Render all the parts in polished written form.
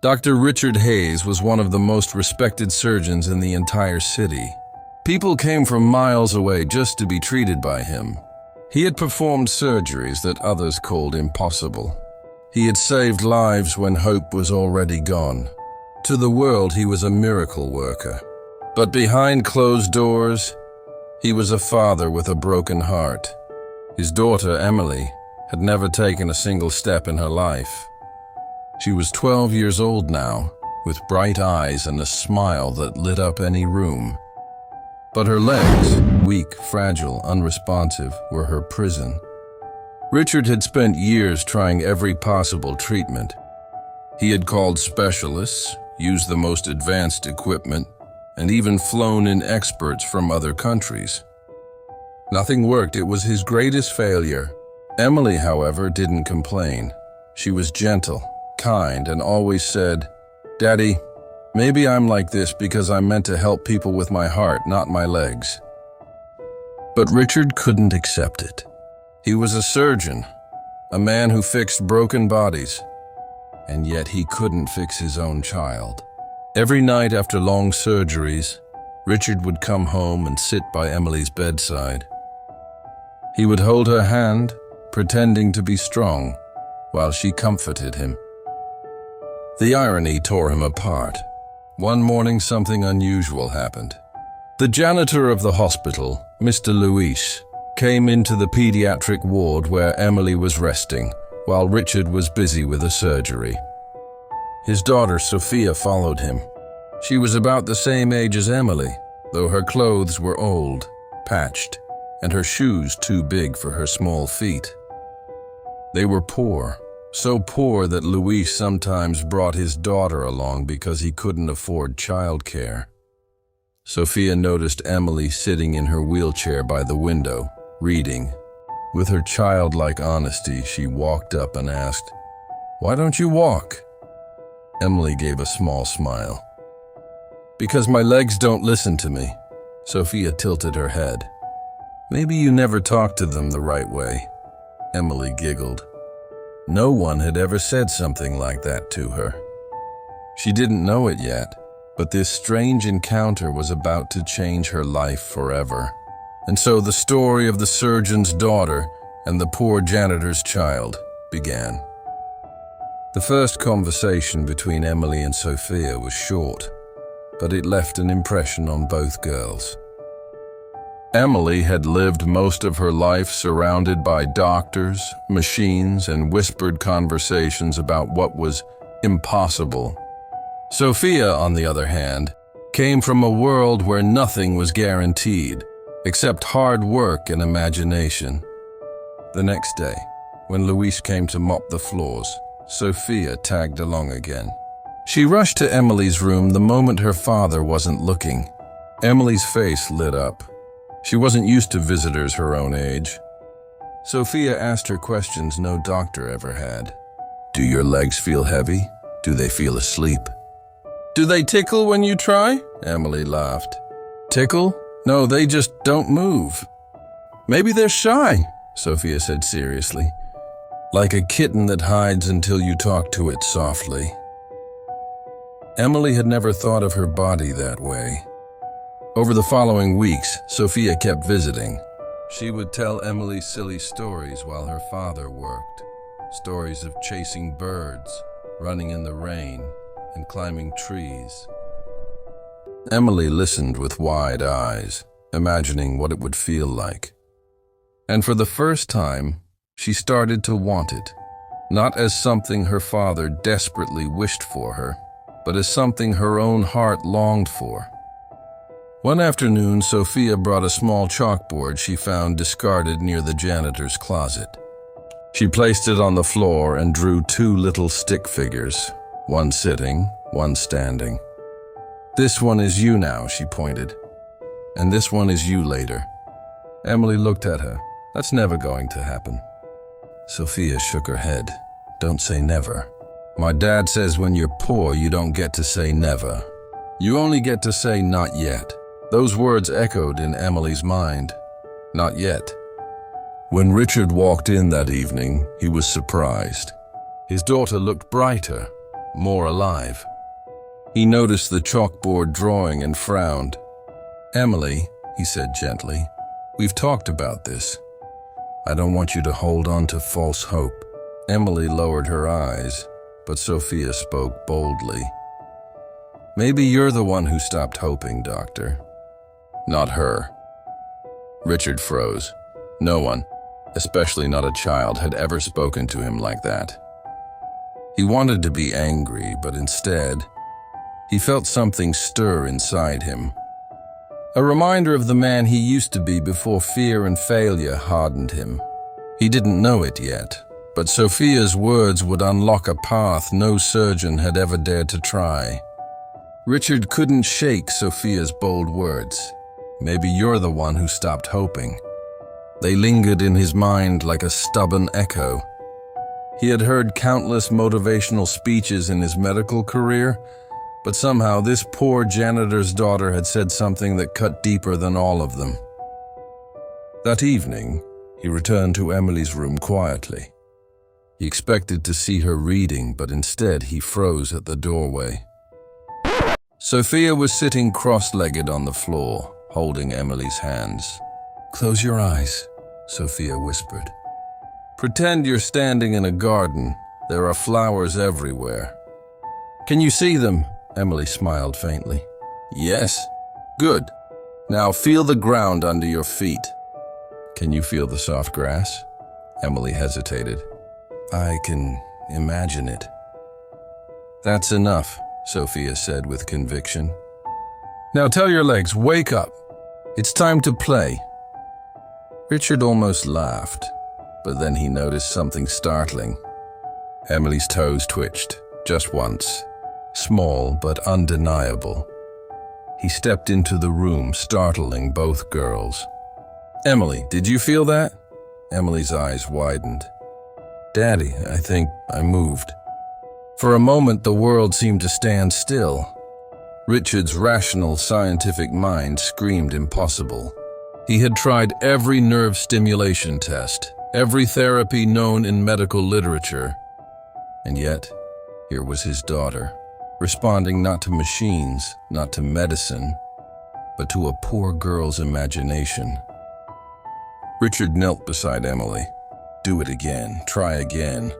Dr. Richard Hayes was one of the most respected surgeons in the entire city. People came from miles away just to be treated by him. He had performed surgeries that others called impossible. He had saved lives when hope was already gone. To the world, he was a miracle worker. But behind closed doors, he was a father with a broken heart. His daughter, Emily, had never taken a single step in her life. She was 12 years old now, with bright eyes and a smile that lit up any room. But her legs, weak, fragile, unresponsive, were her prison. Richard had spent years trying every possible treatment. He had called specialists, used the most advanced equipment, and even flown in experts from other countries. Nothing worked. It was his greatest failure. Emily, however, didn't complain. She was gentle, kind, and always said, "Daddy, maybe I'm like this because I'm meant to help people with my heart, not my legs." But Richard couldn't accept it. He was a surgeon, a man who fixed broken bodies, and yet he couldn't fix his own child. Every night after long surgeries, Richard would come home and sit by Emily's bedside. He would hold her hand, pretending to be strong, while she comforted him. The irony tore him apart. One morning, something unusual happened. The janitor of the hospital, Mr. Luis, came into the pediatric ward where Emily was resting, while Richard was busy with a surgery. His daughter, Sophia, followed him. She was about the same age as Emily, though her clothes were old, patched, and her shoes too big for her small feet. They were poor, so poor that Luis sometimes brought his daughter along because he couldn't afford childcare. Sophia noticed Emily sitting in her wheelchair by the window, reading. With her childlike honesty, she walked up and asked, "Why don't you walk?" Emily gave a small smile. "Because my legs don't listen to me." Sophia tilted her head. "Maybe you never talk to them the right way." Emily giggled. No one had ever said something like that to her. She didn't know it yet, but this strange encounter was about to change her life forever. And so the story of the surgeon's daughter and the poor janitor's child began. The first conversation between Emily and Sophia was short, but it left an impression on both girls. Emily had lived most of her life surrounded by doctors, machines, and whispered conversations about what was impossible. Sophia, on the other hand, came from a world where nothing was guaranteed, except hard work and imagination. The next day, when Luis came to mop the floors, Sophia tagged along again. She rushed to Emily's room the moment her father wasn't looking. Emily's face lit up. She wasn't used to visitors her own age. Sophia asked her questions no doctor ever had. "Do your legs feel heavy? Do they feel asleep?" "Do they tickle when you try?" Emily laughed. "Tickle? No, they just don't move." "Maybe they're shy," Sophia said seriously. "Like a kitten that hides until you talk to it softly." Emily had never thought of her body that way. Over the following weeks, Sophia kept visiting. She would tell Emily silly stories while her father worked. Stories of chasing birds, running in the rain, and climbing trees. Emily listened with wide eyes, imagining what it would feel like. And for the first time, she started to want it, not as something her father desperately wished for her, but as something her own heart longed for. One afternoon, Sophia brought a small chalkboard she found discarded near the janitor's closet. She placed it on the floor and drew two little stick figures, one sitting, one standing. "This one is you now," she pointed, "and this one is you later." Emily looked at her. "That's never going to happen." Sophia shook her head. "Don't say never. My dad says when you're poor, you don't get to say never. You only get to say not yet." Those words echoed in Emily's mind. Not yet. When Richard walked in that evening, he was surprised. His daughter looked brighter, more alive. He noticed the chalkboard drawing and frowned. "Emily," he said gently, "we've talked about this. I don't want you to hold on to false hope." Emily lowered her eyes, but Sophia spoke boldly. "Maybe you're the one who stopped hoping, Doctor. Not her." Richard froze. No one, especially not a child, had ever spoken to him like that. He wanted to be angry, but instead, he felt something stir inside him. A reminder of the man he used to be before fear and failure hardened him. He didn't know it yet, but Sophia's words would unlock a path no surgeon had ever dared to try. Richard couldn't shake Sophia's bold words. "Maybe you're the one who stopped hoping." They lingered in his mind like a stubborn echo. He had heard countless motivational speeches in his medical career, but somehow this poor janitor's daughter had said something that cut deeper than all of them. That evening, he returned to Emily's room quietly. He expected to see her reading, but instead he froze at the doorway. Sophia was sitting cross-legged on the floor, holding Emily's hands. "Close your eyes," Sophia whispered. "Pretend you're standing in a garden. There are flowers everywhere." "Can you see them?" Emily smiled faintly. "Yes. Good. Now feel the ground under your feet." "Can you feel the soft grass?" Emily hesitated. "I can imagine it." "That's enough," Sophia said with conviction. "Now tell your legs, wake up. It's time to play." Richard almost laughed, but then he noticed something startling. Emily's toes twitched, just once. Small but undeniable. He stepped into the room, startling both girls. "Emily, did you feel that?" Emily's eyes widened. "Daddy, I think I moved." For a moment, the world seemed to stand still. Richard's rational, scientific mind screamed impossible. He had tried every nerve stimulation test, every therapy known in medical literature. And yet, here was his daughter, responding not to machines, not to medicine, but to a poor girl's imagination. Richard knelt beside Emily. "Do it again, try again."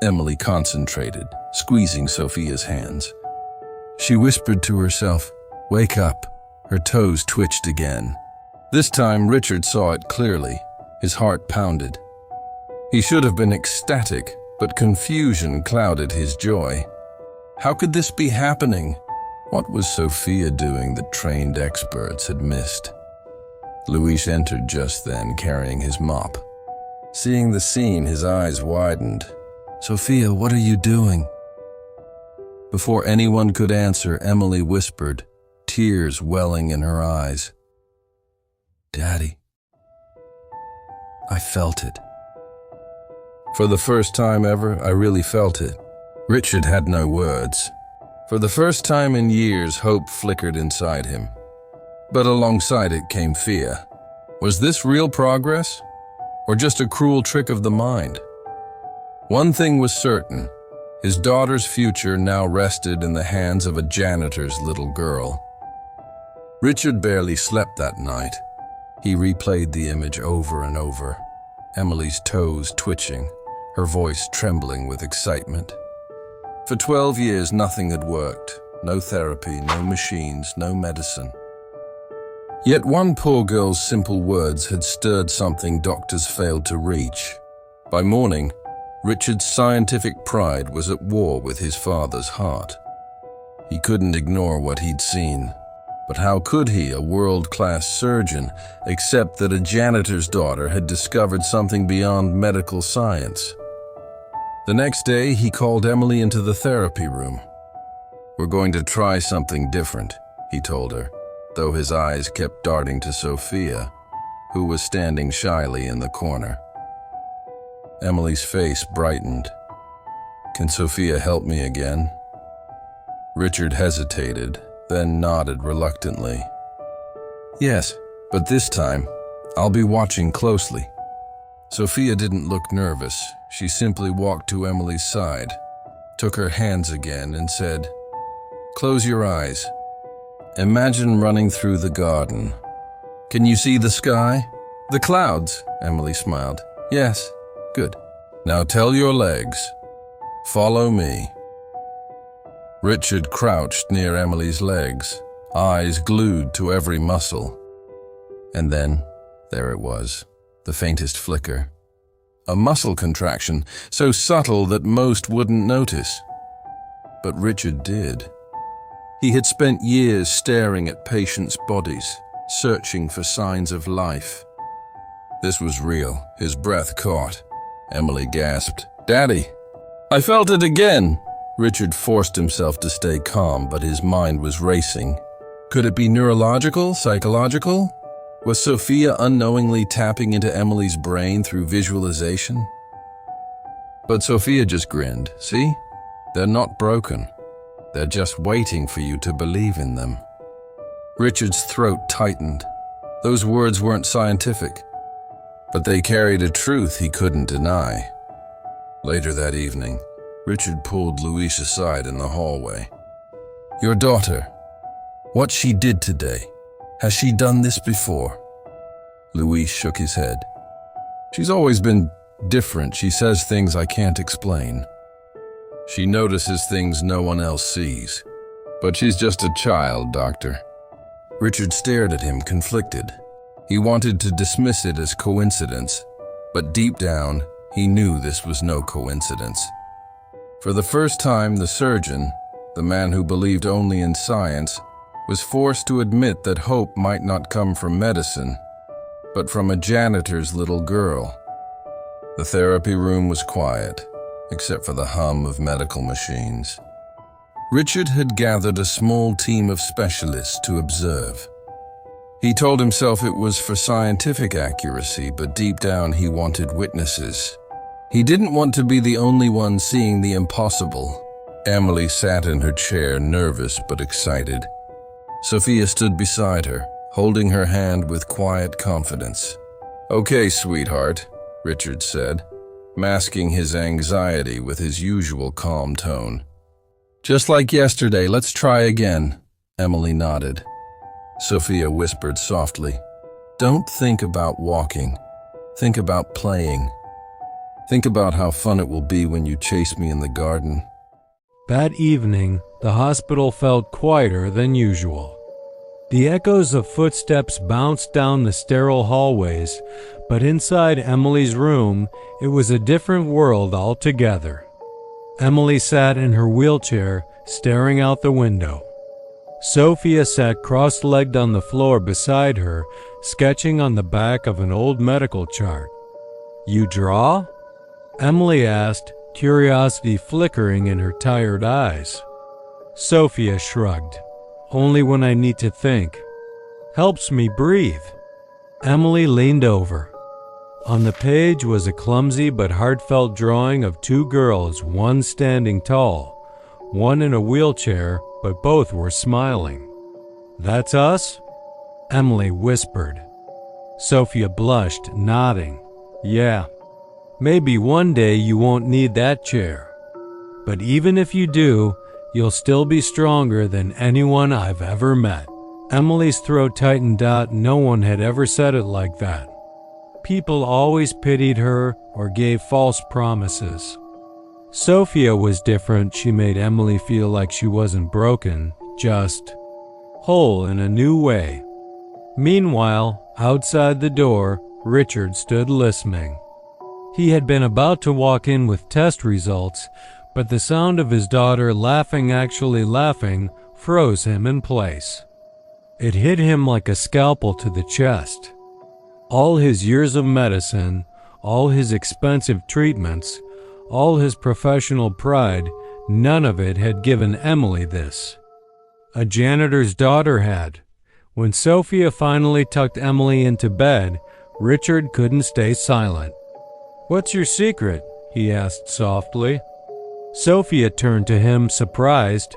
Emily concentrated, squeezing Sophia's hands. She whispered to herself, "Wake up." Her toes twitched again. This time, Richard saw it clearly. His heart pounded. He should have been ecstatic, but confusion clouded his joy. How could this be happening? What was Sophia doing that trained experts had missed? Luis entered just then, carrying his mop. Seeing the scene, his eyes widened. "Sophia, what are you doing?" Before anyone could answer, Emily whispered, tears welling in her eyes. "Daddy." I felt it. For the first time ever, I really felt it. Richard had no words. For the first time in years, hope flickered inside him. But alongside it came fear. Was this real progress? Or just a cruel trick of the mind? One thing was certain. His daughter's future now rested in the hands of a janitor's little girl. Richard barely slept that night. He replayed the image over and over. Emily's toes twitching, her voice trembling with excitement. For 12 years, nothing had worked. No therapy, no machines, no medicine. Yet one poor girl's simple words had stirred something doctors failed to reach. By morning, Richard's scientific pride was at war with his father's heart. He couldn't ignore what he'd seen. But how could he, a world-class surgeon, accept that a janitor's daughter had discovered something beyond medical science? The next day, he called Emily into the therapy room. "We're going to try something different," he told her, though his eyes kept darting to Sophia, who was standing shyly in the corner. Emily's face brightened. "Can Sophia help me again?" Richard hesitated, then nodded reluctantly. "Yes, but this time, I'll be watching closely." Sophia didn't look nervous. She simply walked to Emily's side. took her hands again, and said, "Close your eyes. Imagine running through the garden. Can you see the sky?" "The clouds," Emily smiled. "Yes, good. Now tell your legs. Follow me." Richard crouched near Emily's legs, eyes glued to every muscle. And then, there it was, the faintest flicker. A muscle contraction, so subtle that most wouldn't notice. But Richard did. He had spent years staring at patients' bodies, searching for signs of life. This was real. His breath caught. Emily gasped, "Daddy!" "I felt it again!" Richard forced himself to stay calm, but his mind was racing. Could it be neurological, psychological? Was Sophia unknowingly tapping into Emily's brain through visualization? But Sophia just grinned. "See? They're not broken. They're just waiting for you to believe in them." Richard's throat tightened. Those words weren't scientific, but they carried a truth he couldn't deny. Later that evening, Richard pulled Louise aside in the hallway. "Your daughter, what she did today, has she done this before?" Louise shook his head. "She's always been different. She says things I can't explain. She notices things no one else sees. But she's just a child, Doctor." Richard stared at him, conflicted. He wanted to dismiss it as coincidence, but deep down, he knew this was no coincidence. For the first time, the surgeon, the man who believed only in science, was forced to admit that hope might not come from medicine, but from a janitor's little girl. The therapy room was quiet, except for the hum of medical machines. Richard had gathered a small team of specialists to observe. He told himself it was for scientific accuracy, but deep down he wanted witnesses. He didn't want to be the only one seeing the impossible. Emily sat in her chair, nervous but excited. Sophia stood beside her, holding her hand with quiet confidence. "Okay, sweetheart," Richard said, masking his anxiety with his usual calm tone. "Just like yesterday, let's try again." Emily nodded. Sophia whispered softly, "Don't think about walking. Think about playing. Think about how fun it will be when you chase me in the garden." That evening, the hospital felt quieter than usual. The echoes of footsteps bounced down the sterile hallways, but inside Emily's room, it was a different world altogether. Emily sat in her wheelchair, staring out the window. Sophia sat cross-legged on the floor beside her, sketching on the back of an old medical chart. "You draw?" Emily asked, curiosity flickering in her tired eyes. Sophia shrugged. "Only when I need to think. Helps me breathe." Emily leaned over. On the page was a clumsy but heartfelt drawing of two girls, one standing tall, one in a wheelchair, but both were smiling. "That's us?" Emily whispered. Sophia blushed, nodding. "Yeah. Maybe one day you won't need that chair. But even if you do, you'll still be stronger than anyone I've ever met." Emily's throat tightened out. No one had ever said it like that. People always pitied her or gave false promises. Sophia was different. She made Emily feel like she wasn't broken, just whole in a new way. Meanwhile, outside the door, Richard stood listening. He had been about to walk in with test results, but the sound of his daughter laughing, actually laughing, froze him in place. It hit him like a scalpel to the chest. All his years of medicine, all his expensive treatments, all his professional pride, none of it had given Emily this. A janitor's daughter had. When Sophia finally tucked Emily into bed, Richard couldn't stay silent. "What's your secret?" he asked softly. Sophia turned to him, surprised.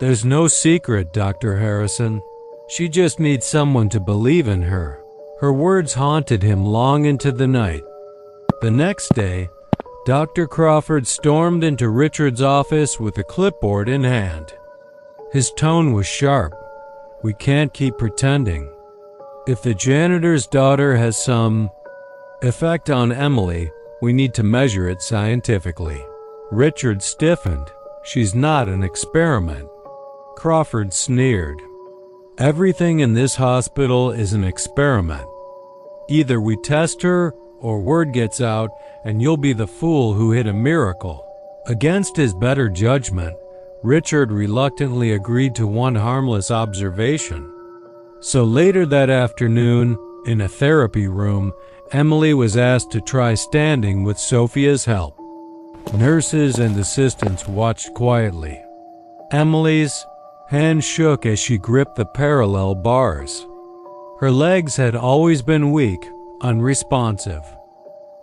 "There's no secret, Dr. Harrison. She just needs someone to believe in her." Her words haunted him long into the night. The next day, Dr. Crawford stormed into Richard's office with a clipboard in hand. His tone was sharp. "We can't keep pretending. If the janitor's daughter has some effect on Emily, we need to measure it scientifically." Richard stiffened. "She's not an experiment." Crawford sneered. "Everything in this hospital is an experiment. Either we test her, or word gets out, and you'll be the fool who hit a miracle." Against his better judgment, Richard reluctantly agreed to one harmless observation. So later that afternoon, in a therapy room, Emily was asked to try standing with Sophia's help. Nurses and assistants watched quietly. Emily's hand shook as she gripped the parallel bars. Her legs had always been weak, unresponsive.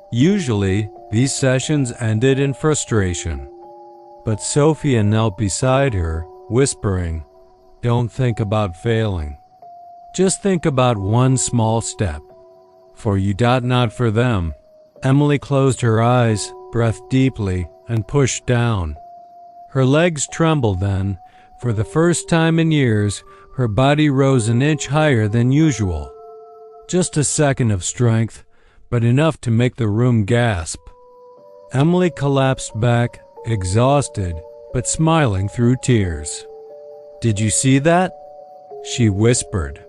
Usually, these sessions ended in frustration. But Sophia knelt beside her, whispering, "Don't think about failing. Just think about one small step. For you, not for them." Emily closed her eyes, breathed deeply, and pushed down. Her legs trembled then. For the first time in years, her body rose an inch higher than usual. Just a second of strength, but enough to make the room gasp. Emily collapsed back, exhausted, but smiling through tears. "Did you see that?" she whispered.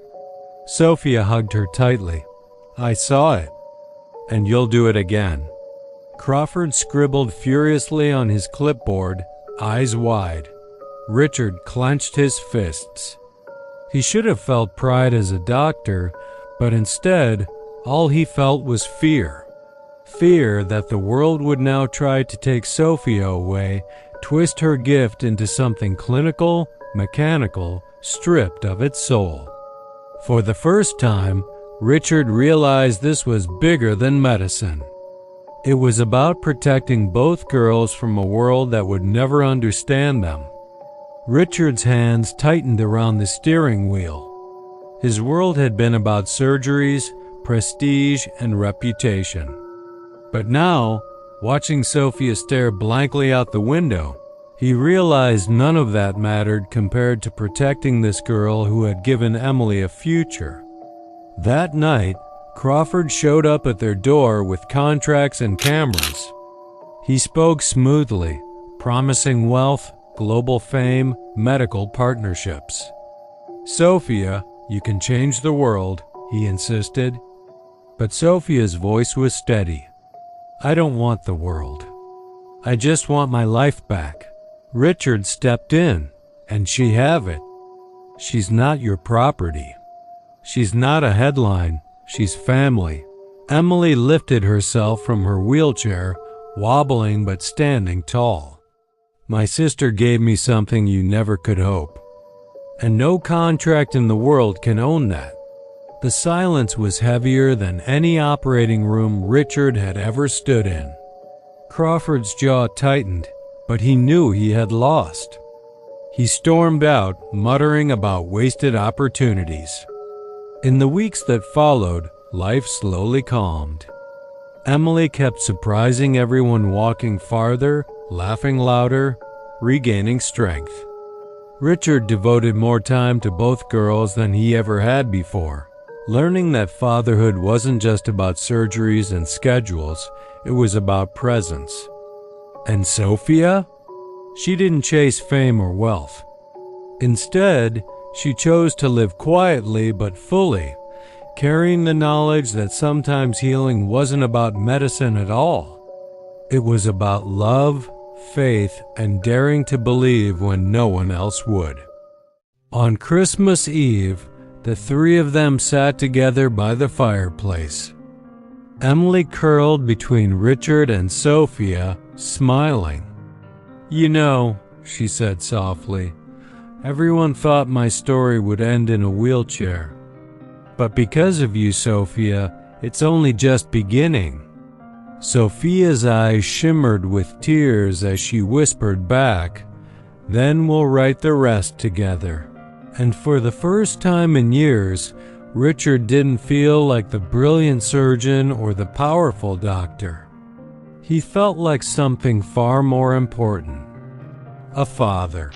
Sophia hugged her tightly. "I saw it. And you'll do it again." Crawford scribbled furiously on his clipboard, eyes wide. Richard clenched his fists. He should have felt pride as a doctor, but instead, all he felt was fear. Fear that the world would now try to take Sophia away, twist her gift into something clinical, mechanical, stripped of its soul. For the first time, Richard realized this was bigger than medicine. It was about protecting both girls from a world that would never understand them. Richard's hands tightened around the steering wheel. His world had been about surgeries, prestige, and reputation. But now, watching Sophia stare blankly out the window, he realized none of that mattered compared to protecting this girl who had given Emily a future. That night, Crawford showed up at their door with contracts and cameras. He spoke smoothly, promising wealth, global fame, medical partnerships. "Sophia, you can change the world," he insisted. But Sophia's voice was steady. "I don't want the world. I just want my life back." Richard stepped in, and she have it. "She's not your property. She's not a headline. She's family." Emily lifted herself from her wheelchair, wobbling but standing tall. "My sister gave me something you never could hope. And no contract in the world can own that." The silence was heavier than any operating room Richard had ever stood in. Crawford's jaw tightened, but he knew he had lost. He stormed out, muttering about wasted opportunities. In the weeks that followed, life slowly calmed. Emily kept surprising everyone, walking farther, laughing louder, regaining strength. Richard devoted more time to both girls than he ever had before, learning that fatherhood wasn't just about surgeries and schedules, it was about presence. And Sophia? She didn't chase fame or wealth. Instead, she chose to live quietly but fully, carrying the knowledge that sometimes healing wasn't about medicine at all. It was about love, faith, and daring to believe when no one else would. On Christmas Eve, the three of them sat together by the fireplace. Emily curled between Richard and Sophia, smiling. "You know," she said softly, "everyone thought my story would end in a wheelchair. But because of you, Sophia, it's only just beginning." Sophia's eyes shimmered with tears as she whispered back, "Then we'll write the rest together." And for the first time in years, Richard didn't feel like the brilliant surgeon or the powerful doctor. He felt like something far more important. A father.